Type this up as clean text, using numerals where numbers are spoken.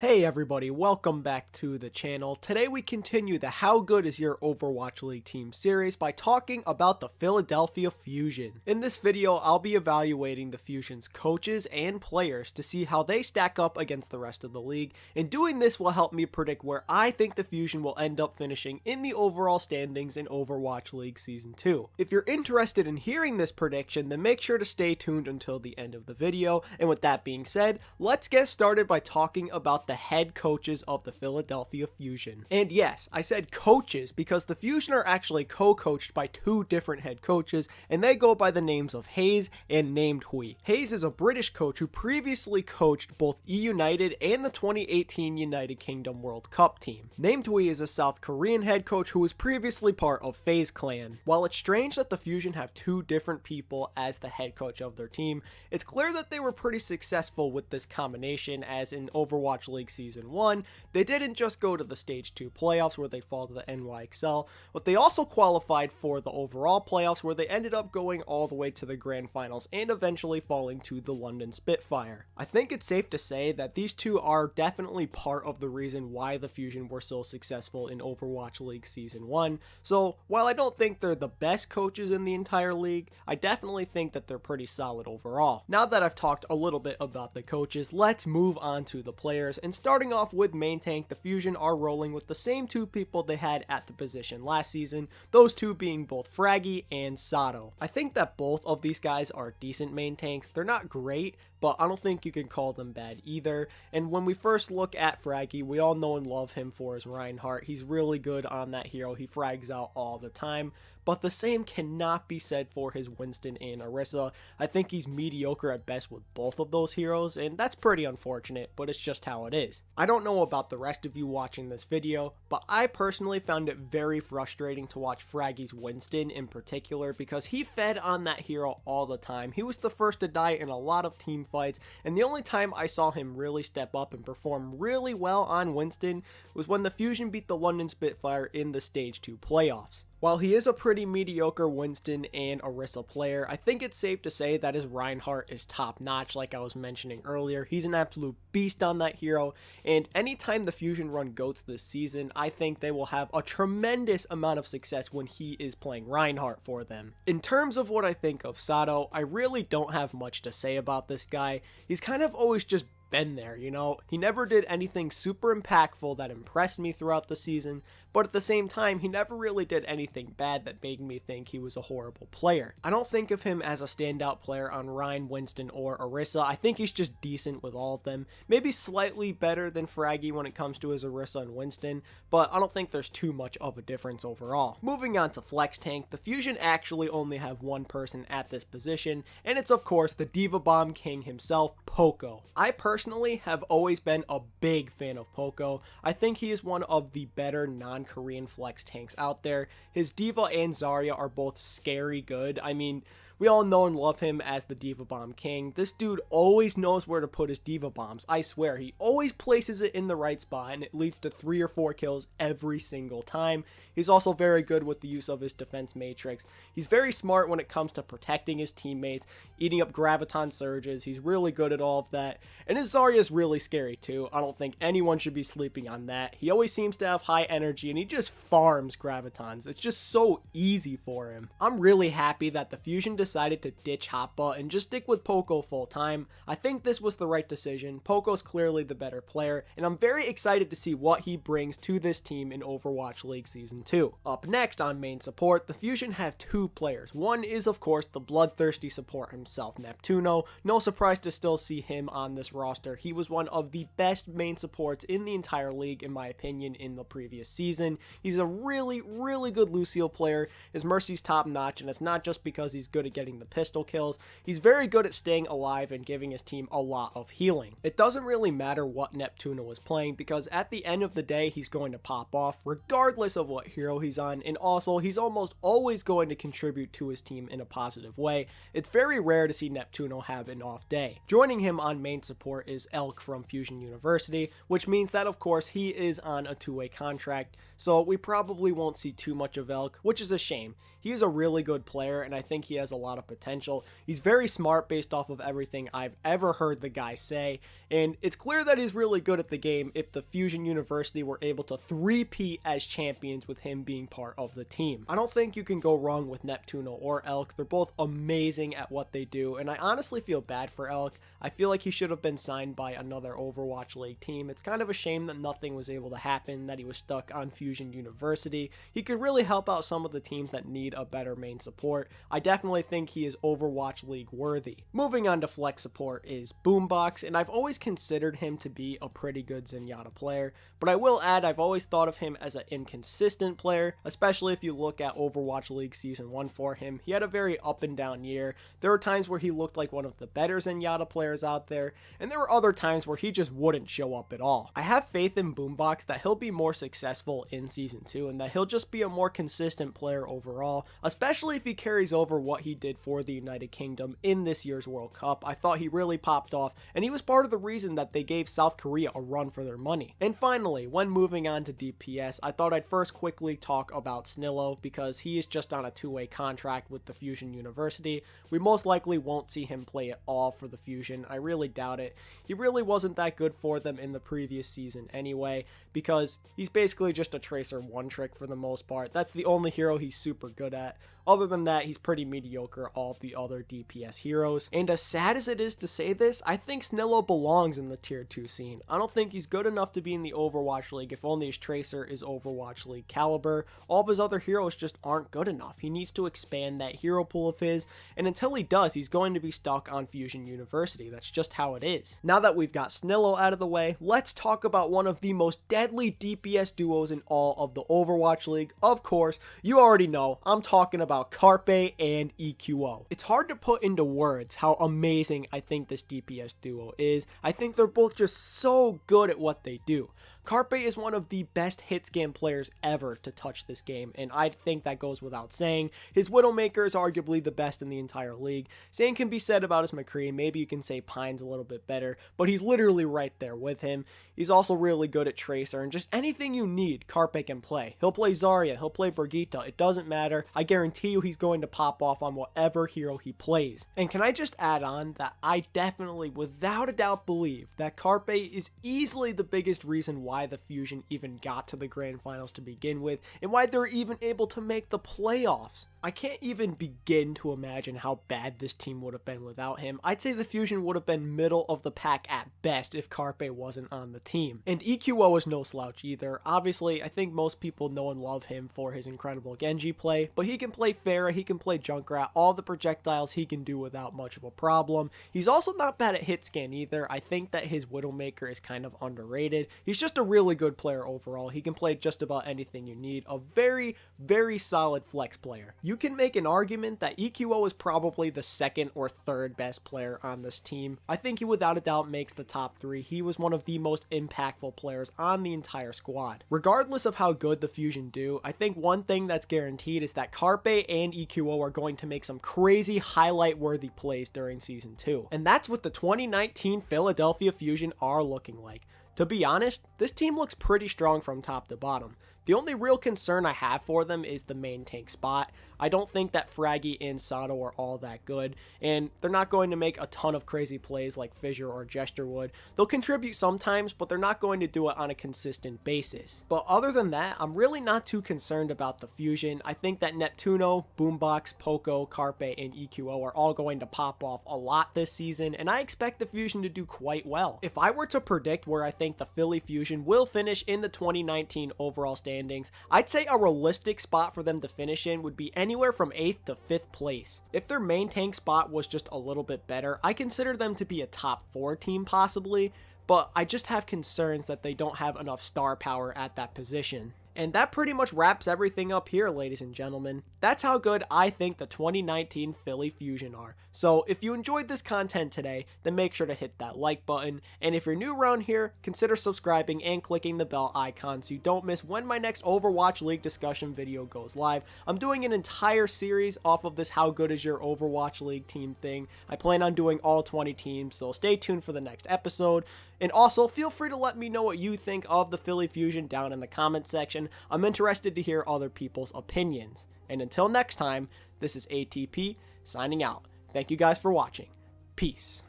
Hey everybody, welcome back to the channel. Today we continue the How Good Is Your Overwatch League Team series by talking about the Philadelphia Fusion. In this video, I'll be evaluating the Fusion's coaches and players to see how they stack up against the rest of the league, and doing this will help me predict where I think the Fusion will end up finishing in the overall standings in Overwatch League Season 2. If you're interested in hearing this prediction, then make sure to stay tuned until the end of the video, and with that being said, let's get started by talking about the head coaches of the Philadelphia Fusion. And yes, I said coaches because the Fusion are actually co-coached by two different head coaches, and they go by the names of Hayes and Named Hui. Hayes is a British coach who previously coached both E United and the 2018 United Kingdom World Cup team. Named Hui is a South Korean head coach who was previously part of FaZe Clan. While it's strange that the Fusion have two different people as the head coach of their team, it's clear that they were pretty successful with this combination, as in Overwatch League Season 1, they didn't just go to the Stage 2 playoffs where they fall to the NYXL, but they also qualified for the overall playoffs where they ended up going all the way to the grand finals and eventually falling to the London Spitfire. I think it's safe to say that these two are definitely part of the reason why the Fusion were so successful in Overwatch League Season 1, so while I don't think they're the best coaches in the entire league, I definitely think that they're pretty solid overall. Now that I've talked a little bit about the coaches, let's move on to the players, and starting off with main tank, the Fusion are rolling with the same two people they had at the position last season, those two being both Fraggy and Sato. I think that both of these guys are decent main tanks. They're not great, but I don't think you can call them bad either. And when we first look at Fraggy, we all know and love him for his Reinhardt. He's really good on that hero. He frags out all the time. But the same cannot be said for his Winston and Orisa. I think he's mediocre at best with both of those heroes, and that's pretty unfortunate, but it's just how it is. I don't know about the rest of you watching this video, but I personally found it very frustrating to watch Fraggy's Winston in particular because he fed on that hero all the time. He was the first to die in a lot of team fights, and the only time I saw him really step up and perform really well on Winston was when the Fusion beat the London Spitfire in the Stage 2 playoffs. While he is a pretty mediocre Winston and Orisa player, I think it's safe to say that his Reinhardt is top notch like I was mentioning earlier. He's an absolute beast on that hero, and anytime the Fusion run GOATs this season, I think they will have a tremendous amount of success when he is playing Reinhardt for them. In terms of what I think of Sato, I really don't have much to say about this guy. He's kind of always just been there, you know? He never did anything super impactful that impressed me throughout the season, but at the same time, he never really did anything bad that made me think he was a horrible player. I don't think of him as a standout player on Ryan, Winston, or Orisa. I think he's just decent with all of them. Maybe slightly better than Fraggy when it comes to his Orisa and Winston, but I don't think there's too much of a difference overall. Moving on to Flex Tank, the Fusion actually only have one person at this position, and it's of course the Diva Bomb King himself, Poco. I personally have always been a big fan of Poco. I think he is one of the better non-Korean flex tanks out there. His Diva and Zarya are both scary good. I mean, we all know and love him as the Diva Bomb King. This dude always knows where to put his Diva Bombs. I swear, he always places it in the right spot and it leads to 3 or 4 kills every single time. He's also very good with the use of his defense matrix. He's very smart when it comes to protecting his teammates, eating up Graviton surges. He's really good at all of that. And his Zarya is really scary too. I don't think anyone should be sleeping on that. He always seems to have high energy and he just farms Gravitons. It's just so easy for him. I'm really happy that the Fusion decided to ditch Hoppa and just stick with Poco full time. I think this was the right decision. Poco's clearly the better player, and I'm very excited to see what he brings to this team in Overwatch League Season 2. Up next on main support, the Fusion have two players. One is of course the bloodthirsty support himself, Neptuno. No surprise to still see him on this roster. He was one of the best main supports in the entire league in my opinion in the previous season. He's a really good Lucio player. His Mercy's top notch, and it's not just because he's good at getting the pistol kills. He's very good at staying alive and giving his team a lot of healing. It doesn't really matter what Neptuno was playing because at the end of the day he's going to pop off regardless of what hero he's on, and also he's almost always going to contribute to his team in a positive way. It's very rare to see Neptuno have an off day. Joining him on main support is Elk from Fusion University, which means that of course he is on a two-way contract, so we probably won't see too much of Elk, which is a shame. He is a really good player and I think he has a lot of potential. He's very smart based off of everything I've ever heard the guy say, and it's clear that he's really good at the game if the Fusion University were able to three-peat as champions with him being part of the team. I don't think you can go wrong with Neptuno or Elk. They're both amazing at what they do, and I honestly feel bad for Elk. I feel like he should have been signed by another Overwatch League team. It's kind of a shame that nothing was able to happen, that he was stuck on Fusion University. He could really help out some of the teams that need a better main support. I definitely think he is Overwatch League worthy. Moving on to flex support is Boombox, and I've always considered him to be a pretty good Zenyatta player, but I will add I've always thought of him as an inconsistent player, especially if you look at Overwatch League Season 1 for him. He had a very up and down year. There were times where he looked like one of the better Zenyatta players out there, and there were other times where he just wouldn't show up at all. I have faith in Boombox that he'll be more successful in Season 2 and that he'll just be a more consistent player overall, especially if he carries over what he did for the United Kingdom in this year's World Cup. I thought he really popped off, and he was part of the reason that they gave South Korea a run for their money. And finally, when moving on to DPS, I thought I'd first quickly talk about Snillo because he is just on a two-way contract with the Fusion University. We most likely won't see him play at all for the Fusion. I really doubt it. He really wasn't that good for them in the previous season anyway, because he's basically just a Tracer one-trick for the most part. That's the only hero he's super good at. Other than that, he's pretty mediocre, all of the other DPS heroes. And as sad as it is to say this, I think Snillo belongs in the tier 2 scene. I don't think he's good enough to be in the Overwatch League if only his Tracer is Overwatch League caliber. All of his other heroes just aren't good enough. He needs to expand that hero pool of his, and until he does, he's going to be stuck on Fusion University. That's just how it is. Now that we've got Snillo out of the way, let's talk about one of the most deadly DPS duos in all of the Overwatch League. Of course, you already know, I'm talking about Carpe and EQO. It's hard to put into words how amazing I think this DPS duo is. I think they're both just so good at what they do. Carpe is one of the best hit scan players ever to touch this game, and I think that goes without saying. His Widowmaker is arguably the best in the entire league. Same can be said about his McCree. Maybe you can say Pine's a little bit better, but he's literally right there with him. He's also really good at Tracer, and just anything you need, Carpe can play. He'll play Zarya, he'll play Brigitte, it doesn't matter. I guarantee you he's going to pop off on whatever hero he plays. And can I just add on that I definitely, without a doubt, believe that Carpe is easily the biggest reason why the Fusion even got to the grand finals to begin with, and why they're even able to make the playoffs. I can't even begin to imagine how bad this team would have been without him. I'd say the Fusion would have been middle of the pack at best if Carpe wasn't on the team. And EQO is no slouch either. Obviously, I think most people know and love him for his incredible Genji play, but he can play Pharah, he can play Junkrat, all the projectiles he can do without much of a problem. He's also not bad at hit scan either. I think that his Widowmaker is kind of underrated. He's just a really good player overall. He can play just about anything you need. A very, very solid flex player. You can make an argument that EQO is probably the second or third best player on this team. I think he without a doubt makes the top 3. He was one of the most impactful players on the entire squad. Regardless of how good the Fusion do, I think one thing that's guaranteed is that Carpe and EQO are going to make some crazy highlight-worthy plays during Season 2. And that's what the 2019 Philadelphia Fusion are looking like. To be honest, this team looks pretty strong from top to bottom. The only real concern I have for them is the main tank spot. I don't think that Fraggy and Sato are all that good, and they're not going to make a ton of crazy plays like Fissure or Gesture would. They'll contribute sometimes, but they're not going to do it on a consistent basis. But other than that, I'm really not too concerned about the Fusion. I think that Neptuno, Boombox, Poco, Carpe, and EQO are all going to pop off a lot this season, and I expect the Fusion to do quite well. If I were to predict where I think the Philly Fusion will finish in the 2019 overall standings, I'd say a realistic spot for them to finish in would be anywhere from 8th to 5th place. If their main tank spot was just a little bit better, I consider them to be a top 4 team possibly, but I just have concerns that they don't have enough star power at that position. And that pretty much wraps everything up here, ladies and gentlemen. That's how good I think the 2019 Philly Fusion are. So if you enjoyed this content today, then make sure to hit that like button. And if you're new around here, consider subscribing and clicking the bell icon so you don't miss when my next Overwatch League discussion video goes live. I'm doing an entire series off of this How Good Is Your Overwatch League team thing. I plan on doing all 20 teams, so stay tuned for the next episode. And also, feel free to let me know what you think of the Philly Fusion down in the comment section. I'm interested to hear other people's opinions. And until next time, this is ATP. signing out. Thank you guys for watching. Peace.